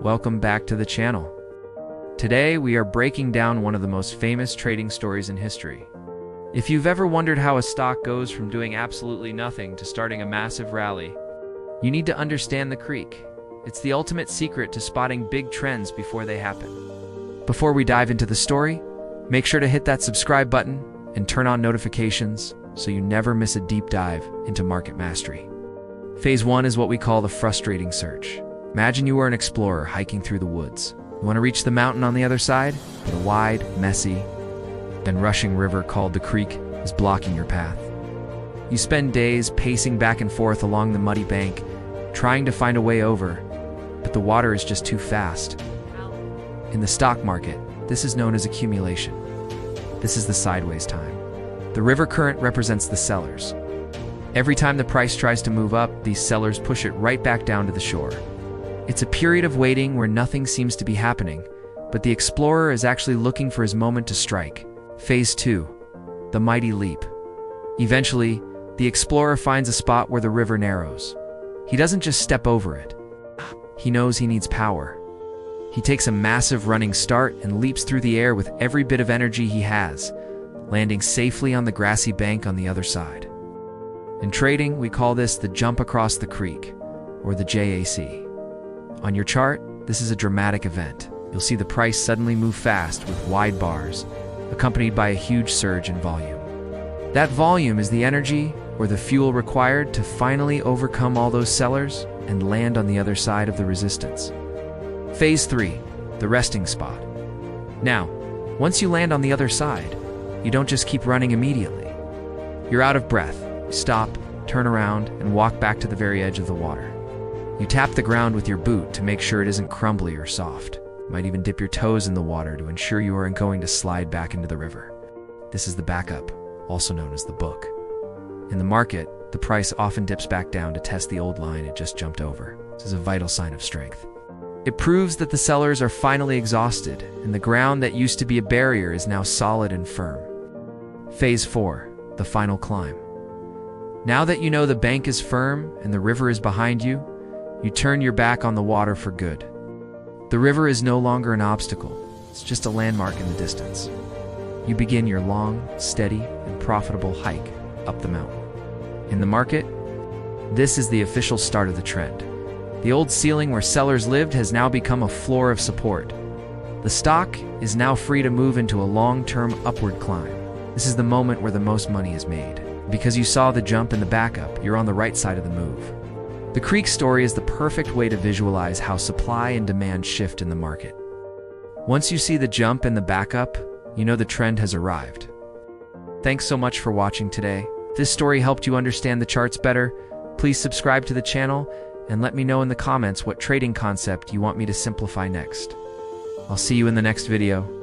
welcome back to the channel. Today we are breaking down one of the most famous trading stories in history. If you've ever wondered how a stock goes from doing absolutely nothing to starting a massive rally, you need to understand the creek. It's the ultimate secret to spotting big trends before they happen. Before we dive into the story, make sure to hit that subscribe button and turn on notifications so you never miss a deep dive into market mastery. Phase 1 is what we call the frustrating search. Imagine you are an explorer hiking through the woods. You want to reach the mountain on the other side, but a wide, messy, and rushing river called the creek is blocking your path. You spend days pacing back and forth along the muddy bank, trying to find a way over, but the water is just too fast. In the stock market, this is known as accumulation. This is the sideways time. The river current represents the sellers. Every time the price tries to move up, these sellers push it right back down to the shore. It's a period of waiting where nothing seems to be happening, but the explorer is actually looking for his moment to strike. Phase 2, the mighty leap. Eventually, the explorer finds a spot where the river narrows. He doesn't just step over it. He knows he needs power. He takes a massive running start and leaps through the air with every bit of energy he has, landing safely on the grassy bank on the other side. In trading, we call this the jump across the creek, or the JAC. On your chart, this is a dramatic event. You'll see the price suddenly move fast with wide bars, accompanied by a huge surge in volume. That volume is the energy or the fuel required to finally overcome all those sellers and land on the other side of the resistance. Phase 3, the resting spot. Now, once you land on the other side, you don't just keep running immediately. You're out of breath. Stop, turn around, and walk back to the very edge of the water. You tap the ground with your boot to make sure it isn't crumbly or soft. You might even dip your toes in the water to ensure you aren't going to slide back into the river. This is the backup, also known as the book. In the market, the price often dips back down to test the old line it just jumped over. This is a vital sign of strength. It proves that the sellers are finally exhausted, and the ground that used to be a barrier is now solid and firm. Phase 4, the final climb. Now that you know the bank is firm and the river is behind you, you turn your back on the water for good. The river is no longer an obstacle, it's just a landmark in the distance. You begin your long, steady, and profitable hike up the mountain. In the market, this is the official start of the trend. The old ceiling where sellers lived has now become a floor of support. The stock is now free to move into a long-term upward climb. This is the moment where the most money is made. Because you saw the jump and the backup, you're on the right side of the move. The creek story is the perfect way to visualize how supply and demand shift in the market. Once you see the jump and the backup, you know the trend has arrived. Thanks so much for watching today. If this story helped you understand the charts better, please subscribe to the channel and let me know in the comments what trading concept you want me to simplify next. I'll see you in the next video.